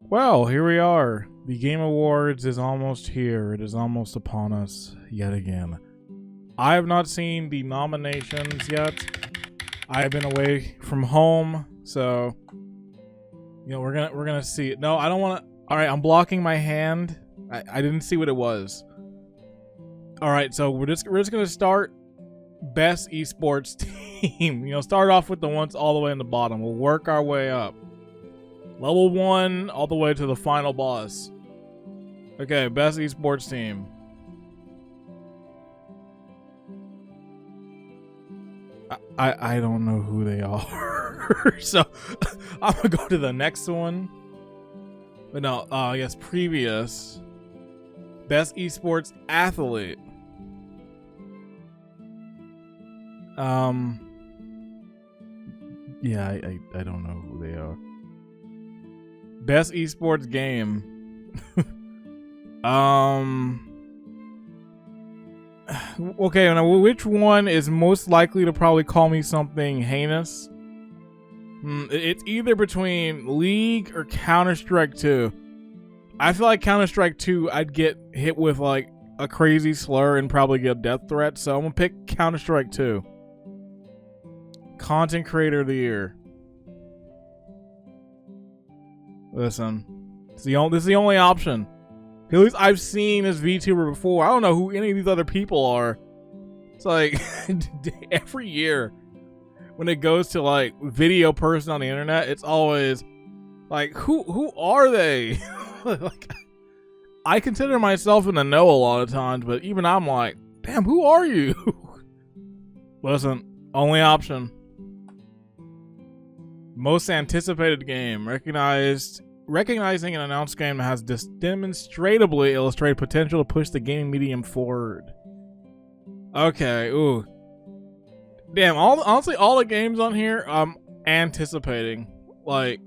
Well, here we are. The Game Awards is almost here. It is almost upon us yet again. I have not seen the nominations yet. I have been away from home, so we're gonna see it. No, I don't want to. All right, I'm blocking my hand. I didn't see what it was. All right, so we're just gonna start best esports team. Start off with the ones all the way in the bottom. We'll work our way up. Level 1 all the way to the final boss. Okay, best esports team. I don't know who they are. So I'm gonna go to the next one. But no, I guess previous. Best esports athlete. Yeah, I don't know who they are. Best esports game. Okay, now which one is most likely to probably call me something heinous? It's either between League or Counter-Strike 2. I feel like Counter-Strike 2, I'd get hit with like a crazy slur and probably get a death threat, so I'm gonna pick Counter-Strike 2. Content Creator of the Year. Listen, this is the only option. At least I've seen this VTuber before. I don't know who any of these other people are. It's like every year when it goes to like video person on the internet, it's always like who are they? Like, I consider myself in the know a lot of times, but even I'm like, damn, who are you? Listen, only option. Most anticipated game. Recognizing an announced game that has demonstrably illustrated potential to push the gaming medium forward. Okay, ooh. Damn, honestly, all the games on here, I'm anticipating. Like,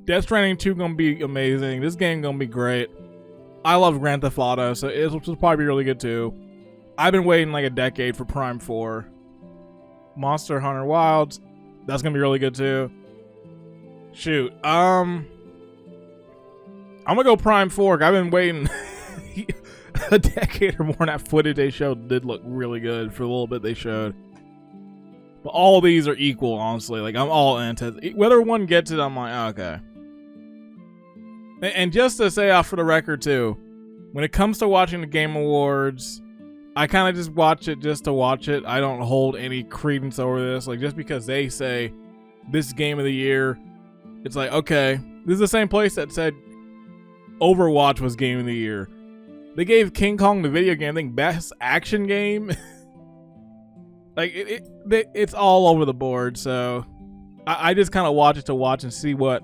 Death Stranding 2 gonna be amazing. This game gonna be great. I love Grand Theft Auto, so it'll probably be really good too. I've been waiting like a decade for Prime 4. Monster Hunter Wilds, that's gonna be really good too. Shoot, I'm gonna go Prime 4. I've been waiting a decade or more, and that footage they showed did look really good for a little bit they showed. But all these are equal, honestly. Like, I'm all into whether one gets it, I'm like, oh, okay. And just to say off for the record too, when it comes to watching the Game Awards, I kind of just watch it just to watch it. I don't hold any credence over this. Like, just because they say this game of the year, it's like, okay, this is the same place that said Overwatch was game of the year. They gave King Kong the video game, I think, best action game. Like, it's all over the board. So I just kind of watch it to watch and see what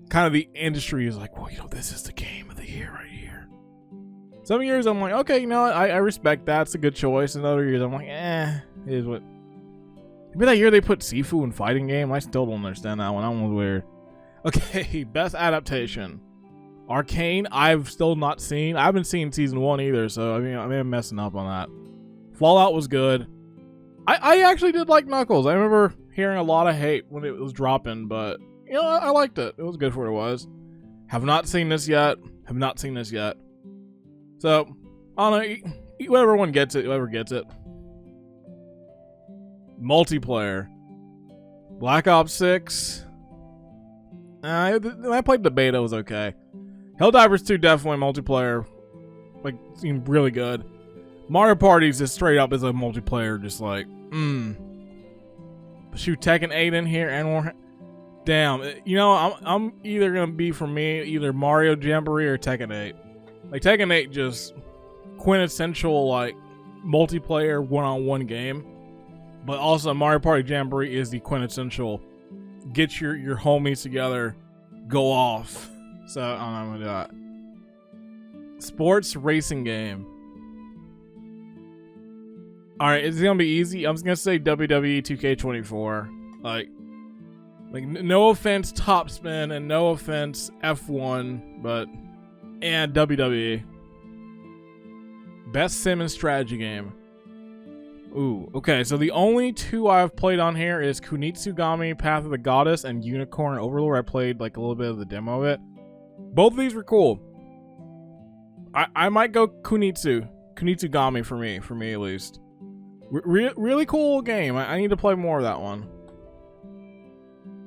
kind of the industry is like. Well, this is the game of the year right here. Some years I'm like, okay, I respect that. It's a good choice. And other years I'm like, it is what. Maybe that year they put Sifu in fighting game. I still don't understand that one. That one was weird. Okay, best adaptation. Arcane, I've still not seen. I haven't seen season 1 either, so I mean, I'm messing up on that. Fallout was good. I actually did like Knuckles. I remember hearing a lot of hate when it was dropping, but I liked it. It was good for what it was. Have not seen this yet. So, I don't know. Whoever one gets it, whoever gets it. Multiplayer. Black Ops 6. I played the beta, it was okay. Helldivers 2 definitely multiplayer. Like, seemed really good. Mario Party's just straight up as a multiplayer, just like, Shoot, Tekken 8 in here and more. Damn, I'm either gonna be for me either Mario Jamboree or Tekken 8. Like, Tekken 8 just quintessential like multiplayer one-on-one game. But also, Mario Party Jamboree is the quintessential get your homies together, go off. So, I don't know, I'm gonna do that. Sports racing game. Alright, it's gonna be easy. I'm just gonna say WWE 2K24. Like, no offense, Top Spin, and no offense, F1, and WWE. Best sim and strategy game. Ooh, okay, so the only two I've played on here is Kunitsugami, Path of the Goddess, and Unicorn Overlord. I played like a little bit of the demo of it. Both of these were cool. I might go Kunitsugami for me at least. Really cool game. I need to play more of that one.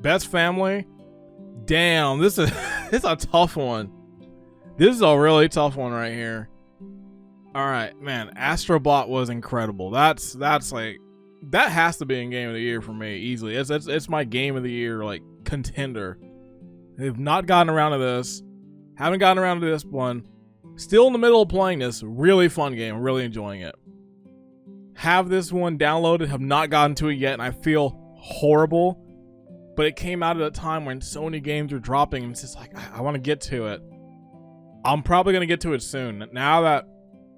Best family. Damn, this is this is a tough one. This is a really tough one right here. All right, man. Astrobot was incredible. That's like that has to be in game of the year for me easily. It's my game of the year like contender. They've not gotten around to this. Haven't gotten around to this one. Still in the middle of playing this. Really fun game. I'm really enjoying it. Have this one downloaded. Have not gotten to it yet, and I feel horrible. But it came out at a time when so many games were dropping, and it's just like I want to get to it. I'm probably gonna get to it soon. Now that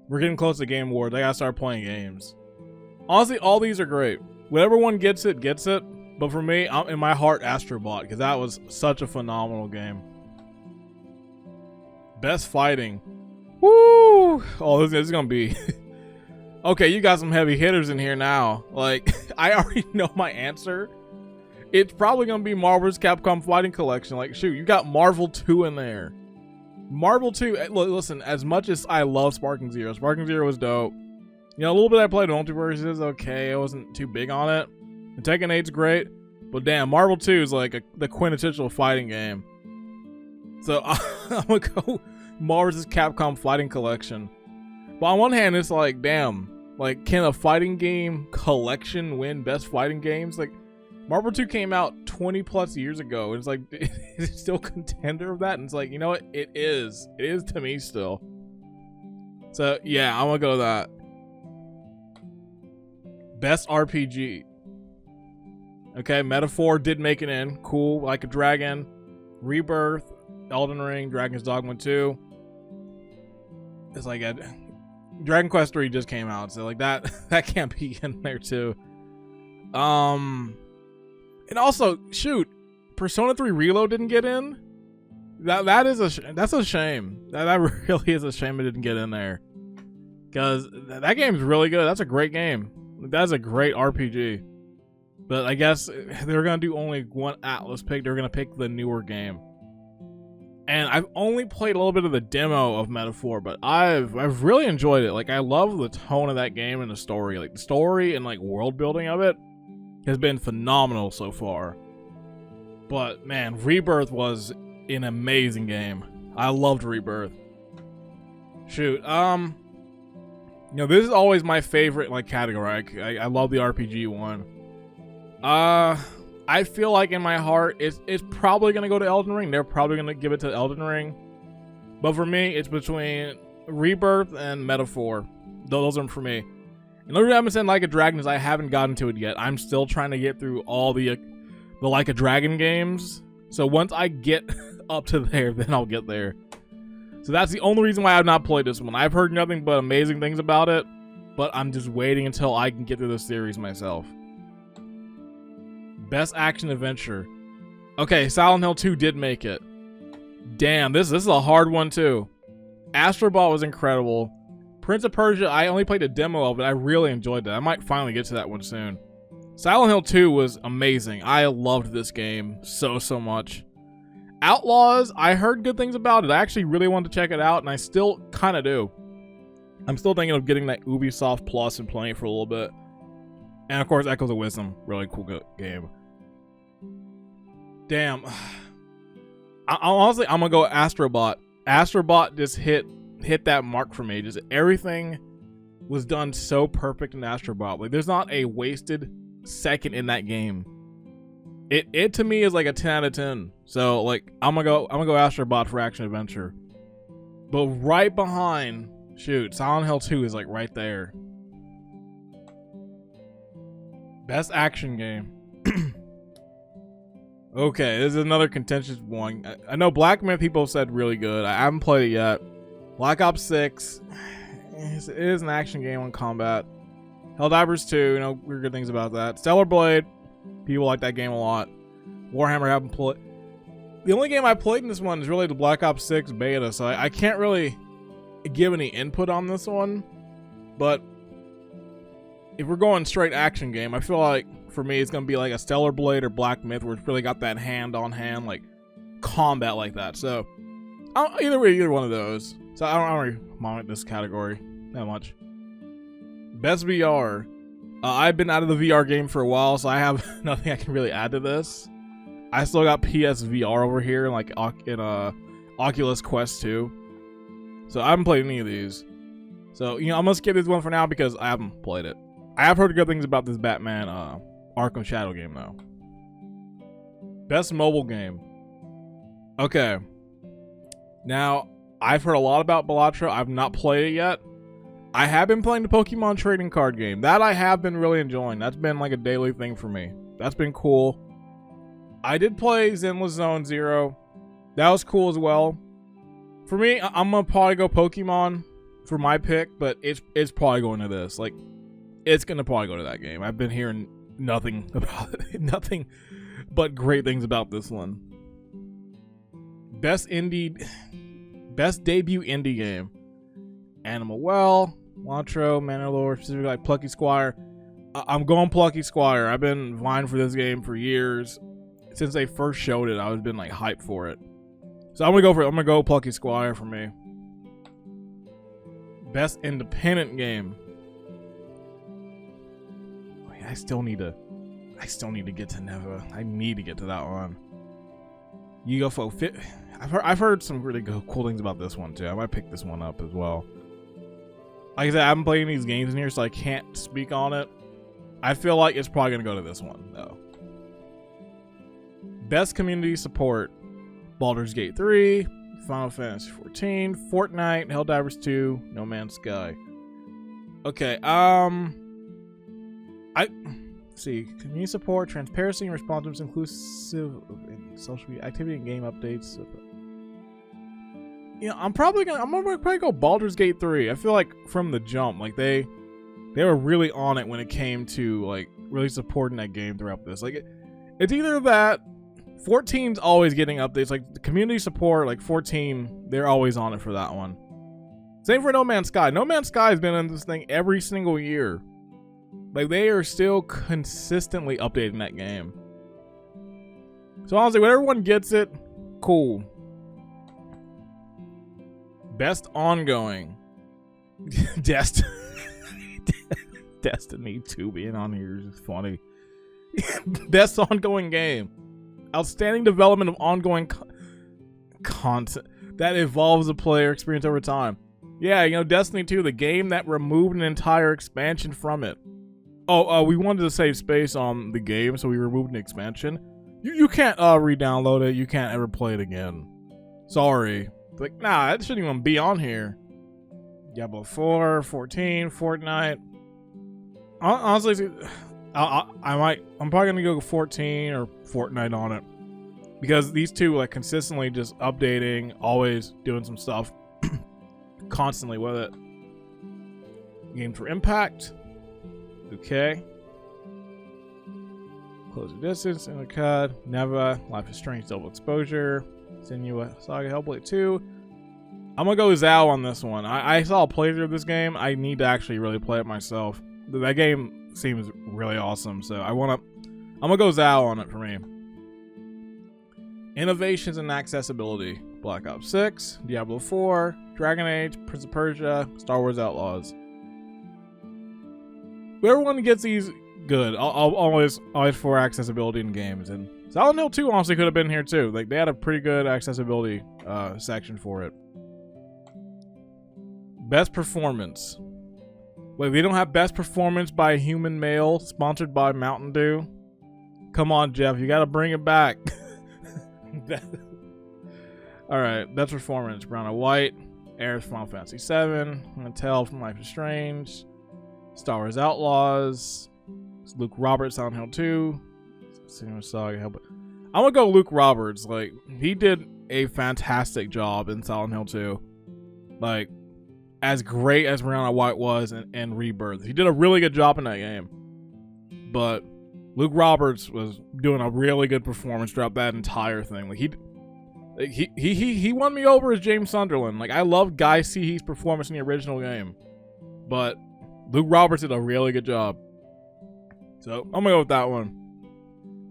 we're getting close to Game Awards, I gotta start playing games. Honestly, all these are great. Whatever one gets it, gets it. But for me, I'm in my heart Astrobot, because that was such a phenomenal game. Best fighting. Woo! Oh, this is gonna be... Okay, you got some heavy hitters in here now. Like, I already know my answer. It's probably gonna be Marvel vs. Capcom Fighting Collection. Like, shoot, you got Marvel 2 in there. Marvel 2, listen, as much as I love Sparking Zero was dope. You know, a little bit I played Multiverse is okay. I wasn't too big on it. And Tekken 8's great. But damn, Marvel 2 is like the quintessential fighting game. So I'm gonna go Marvel vs. Capcom Fighting Collection. But on one hand, it's like, damn, like, can a fighting game collection win best fighting games? Like, Marvel 2 came out 20 plus years ago. It's like, is it still a contender of that? And it's like, you know what? It is. It is to me still. So yeah, I'm gonna go with that. Best RPG. Okay, Metaphor did make it in. Cool, Like a Dragon, Rebirth, Elden Ring, Dragon's Dogma 2. It's like Dragon Quest 3 just came out, so like that can't be in there too. And also, shoot, Persona 3 Reload didn't get in. That's a shame. That really is a shame it didn't get in there. Because that game's really good. That's a great game. That's a great RPG. But I guess they're gonna do only one Atlas pick. They're gonna pick the newer game. And I've only played a little bit of the demo of Metaphor, but I've really enjoyed it. Like, I love the tone of that game and the story. Like, the story and like world building of it has been phenomenal so far. But man, Rebirth was an amazing game. I loved Rebirth. Shoot, you know, this is always my favorite like category. I love the RPG one. I feel like in my heart it's probably gonna go to Elden Ring. They're probably gonna give it to Elden Ring. But for me, it's between Rebirth and Metaphor. Those are for me. And the reason I haven't said Like a Dragon is I haven't gotten to it yet. I'm still trying to get through all the Like a Dragon games. So once I get up to there, then I'll get there. So that's the only reason why I've not played this one. I've heard nothing but amazing things about it, but I'm just waiting until I can get through the series myself. Best Action Adventure. Okay, Silent Hill 2 did make it. Damn, this is a hard one too. Astrobot was incredible. Prince of Persia, I only played a demo of it. I really enjoyed that. I might finally get to that one soon. Silent Hill 2 was amazing. I loved this game so much. Outlaws, I heard good things about it. I actually really wanted to check it out, and I still kind of do. I'm still thinking of getting that Ubisoft Plus and playing it for a little bit. And of course, Echoes of Wisdom, really cool game. Damn. Honestly, I'm gonna go Astrobot. Astrobot just hit that mark for me. Just everything was done so perfect in Astrobot. Like, there's not a wasted second in that game. It to me is like a 10 out of 10. So like I'm gonna go Astrobot for action adventure. But right behind, shoot, Silent Hill 2 is like right there. Best action game. Okay, this is another contentious one. I know Black Myth people said really good. I haven't played it yet. Black Ops 6 it is an action game on combat. Helldivers 2, you know, weird good things about that. Stellar Blade, people like that game a lot. Warhammer haven't played. The only game I played in this one is really the Black Ops 6 beta, so I can't really give any input on this one. But if we're going straight action game, I feel like for me it's gonna be like a Stellar Blade or Black Myth, where it's really got that hand-on-hand like combat like that. So either way, either one of those. So I don't really mind this category that much. Best VR. I've been out of the VR game for a while, so I have nothing I can really add to this. I still got PSVR over here, like in Oculus Quest 2. So I haven't played any of these. So, I'm gonna skip this one for now because I haven't played it. I have heard good things about this Batman Arkham Shadow game, though. Best mobile game. Okay. Now, I've heard a lot about Balatro. I've not played it yet. I have been playing the Pokemon trading card game. That I have been really enjoying. That's been like a daily thing for me. That's been cool. I did play Zenless Zone Zero. That was cool as well. For me, I'm gonna probably go Pokemon for my pick, but it's probably going to this. Like, it's gonna probably go to that game. I've been hearing nothing about it, nothing but great things about this one. Best debut indie game. Animal Well, Lantro, Manalore, specifically like Plucky Squire. I'm going Plucky Squire. I've been vying for this game for years. Since they first showed it, I've been like hyped for it. So I'm gonna go for it. I'm gonna go Plucky Squire for me. Best independent game. I still need to get to Neva. I need to get to that one. Yu-Gi-Oh! Fit. I've heard some really cool things about this one too. I might pick this one up as well. Like I said, I haven't played any of these games in here, so I can't speak on it. I feel like it's probably gonna go to this one though. Best community support. Baldur's Gate 3, Final Fantasy 14, Fortnite, Helldivers 2, No Man's Sky. Okay, see, community support, transparency, and responsiveness, inclusive of social media activity and game updates. I'm gonna probably go Baldur's Gate 3. I feel like from the jump, like they were really on it when it came to like really supporting that game throughout this. Like it's either that. 14's always getting updates, like the community support, like 14, they're always on it for that one. Same for No Man's Sky. No Man's Sky has been in this thing every single year. Like they are still consistently updating that game. So honestly, when everyone gets it, cool. Best ongoing. Destiny 2 being on here is funny. Best ongoing game. Outstanding development of ongoing content that evolves the player experience over time. Yeah, Destiny 2, the game that removed an entire expansion from it. We wanted to save space on the game, so we removed an expansion. You can't re-download it. You can't ever play it again. Sorry. It's like, nah, that shouldn't even be on here. Diablo 4, 14, Fortnite. Honestly, I'm probably gonna go 14 or Fortnite on it because these two like consistently just updating, always doing some stuff constantly with it. Game for Impact. Okay. Closer Distance, Intercad, Neva, Life is Strange, Double Exposure, Senua Saga, Hellblade 2. I'm gonna go Zao on this one. I saw a playthrough of this game. I need to actually really play it myself. That game seems really awesome, so I'm gonna go Zao on it for me. Innovations and accessibility. Black Ops 6, Diablo 4, Dragon Age, Prince of Persia, Star Wars Outlaws. Whoever one gets these, good. I'll always for accessibility in games. And Silent Hill 2 honestly could have been here too. Like they had a pretty good accessibility section for it. Best performance. Wait, we don't have best performance by a human male sponsored by Mountain Dew? Come on, Jeff, you gotta bring it back. Alright, best performance. Brown and White, Aerith from Final Fantasy 7, Mattel from Life is Strange, Star Wars Outlaws, Luke Roberts, Silent Hill 2, Senua Saga, Hellblade. I'm gonna go Luke Roberts. Like, he did a fantastic job in Silent Hill 2. Like, as great as Brianna White was in Rebirth. He did a really good job in that game. But Luke Roberts was doing a really good performance throughout that entire thing. Like he won me over as James Sunderland. Like I loved Guy Seehe's performance in the original game. But Luke Roberts did a really good job. So I'm gonna go with that one.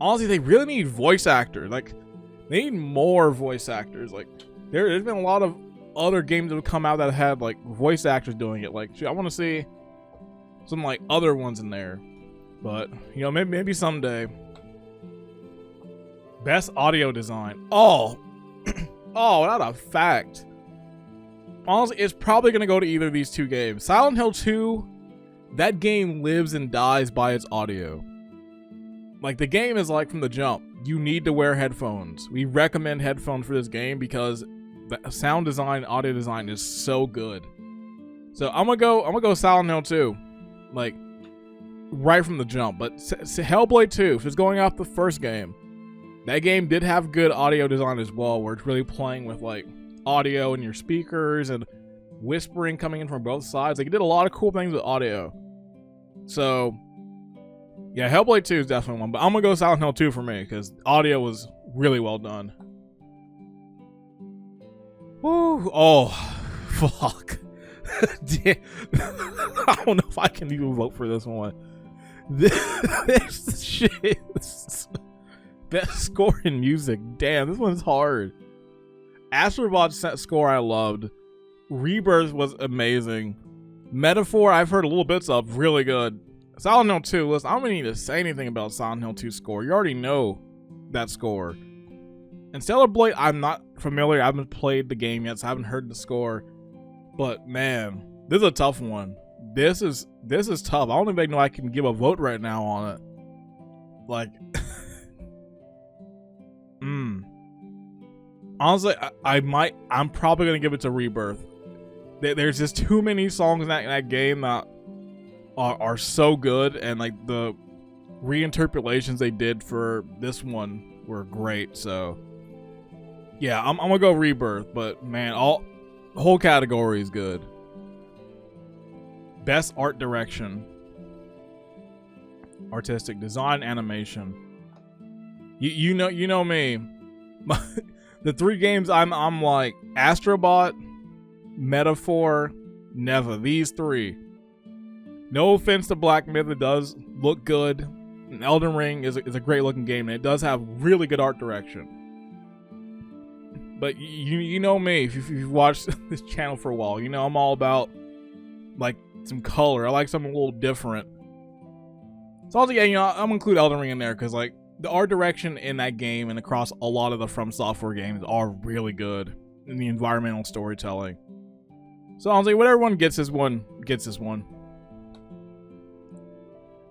Honestly, they really need voice actors. Like, they need more voice actors. Like, there's been a lot of other games that have come out that had like voice actors doing it. Like, I want to see some like other ones in there. But you know, maybe someday. Best audio design. Oh, oh, not a fact. Honestly, it's probably gonna go to either of these two games. Silent Hill 2, that game lives and dies by its audio. Like, the game is like from the jump, you need to wear headphones. We recommend headphones for this game because the sound design, audio design is so good. So I'm gonna go Silent Hill 2, like right from the jump. But Hellblade 2, if it's going off the first game, that game did have good audio design as well, where it's really playing with like audio in your speakers and whispering coming in from both sides. Like, it did a lot of cool things with audio. So yeah, Hellblade 2 is definitely one, but I'm gonna go Silent Hill 2 for me because audio was really well done. Woo! Oh, fuck! I don't know if I can even vote for this one. This shit. Best score in music. Damn, this one's hard. Astrobot's score I loved. Rebirth was amazing. Metaphor I've heard a little bits of, really good. Silent Hill 2, listen, I don't even need to say anything about Silent Hill 2 score. You already know that score. And Stellar Blade, I'm not familiar. I haven't played the game yet, so I haven't heard the score. But man, this is a tough one. This is tough. I don't even know I can give a vote right now on it. Like, honestly, I'm probably gonna give it to Rebirth. There's just too many songs in that game that are so good, and like the reinterpolations they did for this one were great. So yeah, I'm gonna go Rebirth. But man, the whole category is good. Best art direction, artistic design, animation. You know me. The three games I'm like Astrobot, Metaphor, Neva. These three. No offense to Black Myth, it does look good. And Elden Ring is a great looking game, and it does have really good art direction. But you know me, if you've watched this channel for a while, you know I'm all about like some color. I like something a little different. So also, yeah, you know, I'm gonna include Elden Ring in there because like the art direction in that game and across a lot of the From Software games are really good in the environmental storytelling. So I'll say whatever one gets this one gets this one.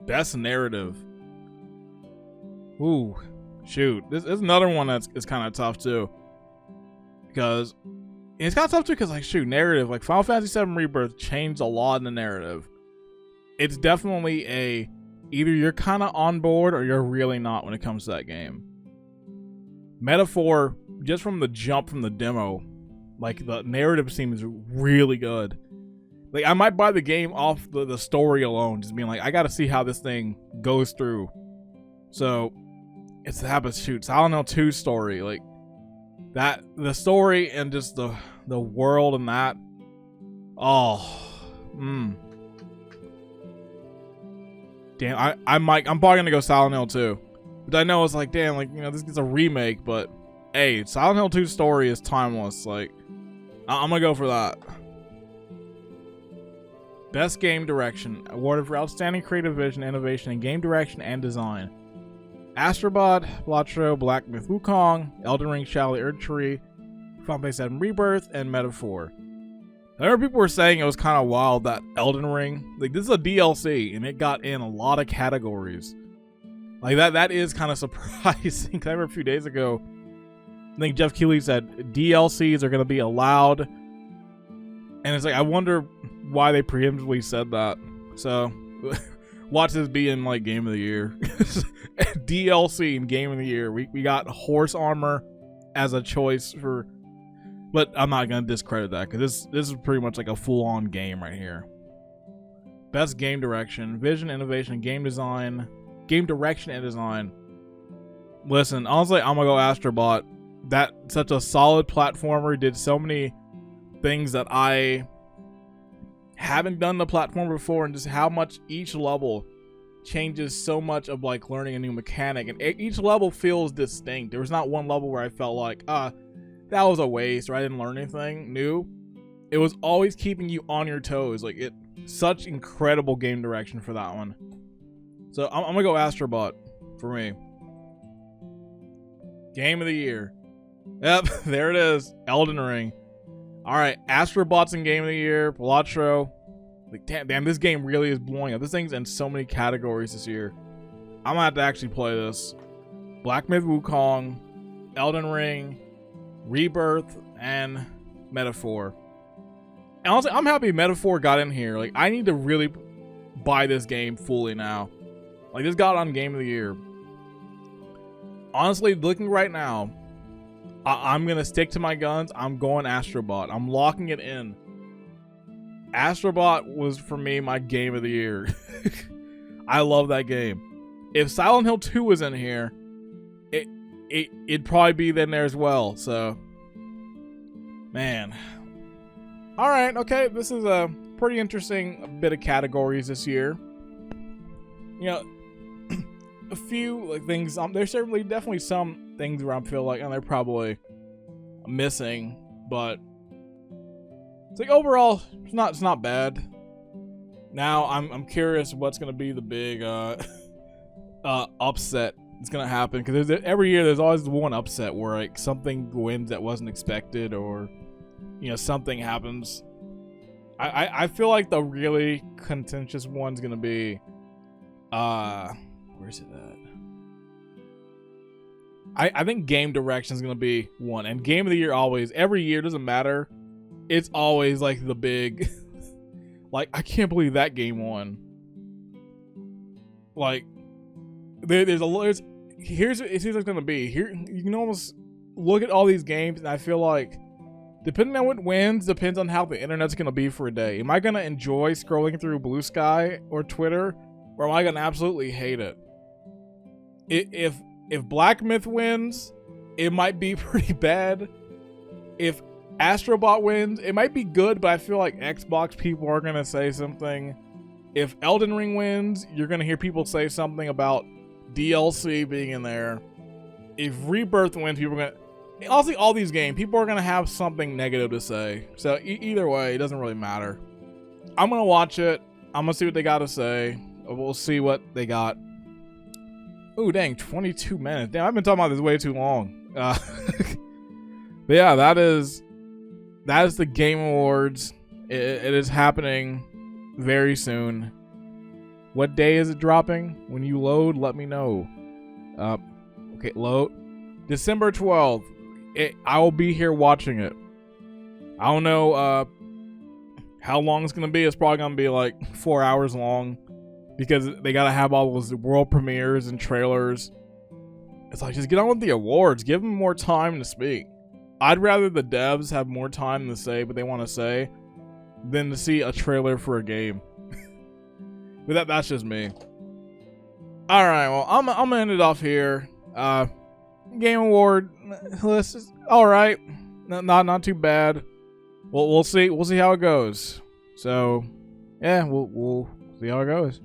Best narrative. Ooh, shoot. This is another one that's kind of tough too. Because it's kind of tough too because like shoot, narrative, like Final Fantasy VII Rebirth changed a lot in the narrative. It's definitely either you're kind of on board or you're really not when it comes to that game. Metaphor, just from the jump from the demo, like the narrative seems really good. Like I might buy the game off the story alone, just being like, I gotta see how this thing goes through. So it's the habit shoot. Silent Hill 2 story, like that, the story and just the world and that. Oh, damn, I'm probably gonna go Silent Hill 2. But I know it's like, damn, like, you know, this is a remake, but hey, Silent Hill 2 story is timeless. Like, I'm gonna go for that. Best game direction, awarded for outstanding creative vision, innovation in game direction and design. Astrobot, Blatro, Black Myth Wukong, Elden Ring, Shadow Erdtree, Final Fantasy VII Rebirth, and Metaphor. I remember people were saying it was kind of wild that Elden Ring, like this is a DLC and it got in a lot of categories. Like that is kind of surprising. I remember a few days ago, I think Jeff Keighley said DLCs are going to be allowed. And it's like, I wonder why they preemptively said that. So watch this be in like Game of the Year. DLC in Game of the Year. We got horse armor as a choice for, but I'm not going to discredit that because this is pretty much like a full-on game right here. Best game direction, vision, innovation, game design, game direction and design. Listen, honestly, I'm gonna go Astrobot. That such a solid platformer, did so many things that I haven't done the platform before, and just how much each level changes so much of like learning a new mechanic, and each level feels distinct. There was not one level where I felt like, that was a waste, or I didn't learn anything new. It was always keeping you on your toes. Like, such incredible game direction for that one. So I'm gonna go Astrobot for me. Game of the year. Yep, there it is. Elden Ring. All right, Astrobot's in Game of the Year. Pilatro. Like, damn, this game really is blowing up. This thing's in so many categories this year. I'm gonna have to actually play this. Black Myth Wukong, Elden Ring, Rebirth, and Metaphor. And honestly, I'm happy Metaphor got in here. Like, I need to really buy this game fully now. Like, this got on Game of the Year. Honestly, looking right now, I'm gonna stick to my guns. I'm going Astrobot. I'm locking it in. Astrobot was, for me, my game of the year. I love that game. If Silent Hill 2 was in here, it'd probably be in there as well. So, man. All right, okay. This is a pretty interesting bit of categories this year. You know, a few like things. There's definitely some things where I feel like, they're probably missing, but it's like overall, it's not bad. Now I'm curious what's gonna be the big upset that's gonna happen, because every year there's always the one upset where like something wins that wasn't expected, or something happens. I feel like the really contentious one's gonna be where's it at? I think game direction is gonna be one, and game of the year always, every year, doesn't matter. It's always like the big, like, I can't believe that game won. Like, here's what it seems like it's gonna be. Here, you can almost look at all these games, and I feel like, depending on what wins, depends on how the internet's gonna be for a day. Am I gonna enjoy scrolling through Blue Sky or Twitter, or am I gonna absolutely hate it? If Black Myth wins, it might be pretty bad. If Astrobot wins, it might be good, but I feel like Xbox people are gonna say something. If Elden Ring wins, you're gonna hear people say something about DLC being in there. If Rebirth wins, people are gonna, honestly, all these games, people are gonna have something negative to say. So either way, it doesn't really matter. I'm gonna watch it. I'm gonna see what they got to say. We'll see what they got. Ooh, dang, 22 minutes. Damn, I've been talking about this way too long. But yeah, that is the Game Awards. It is happening very soon. What day is it dropping? When you load, let me know. Okay, load. December 12th. I will be here watching it. I don't know how long it's going to be. It's probably going to be like 4 hours long, because they got to have all those world premieres and trailers. It's like, just get on with the awards. Give them more time to speak. I'd rather the devs have more time to say what they want to say than to see a trailer for a game. But that's just me. All right, well, I'm gonna end it off here. Game Award list is all right. Not too bad. We'll see how it goes. So yeah, we'll see how it goes.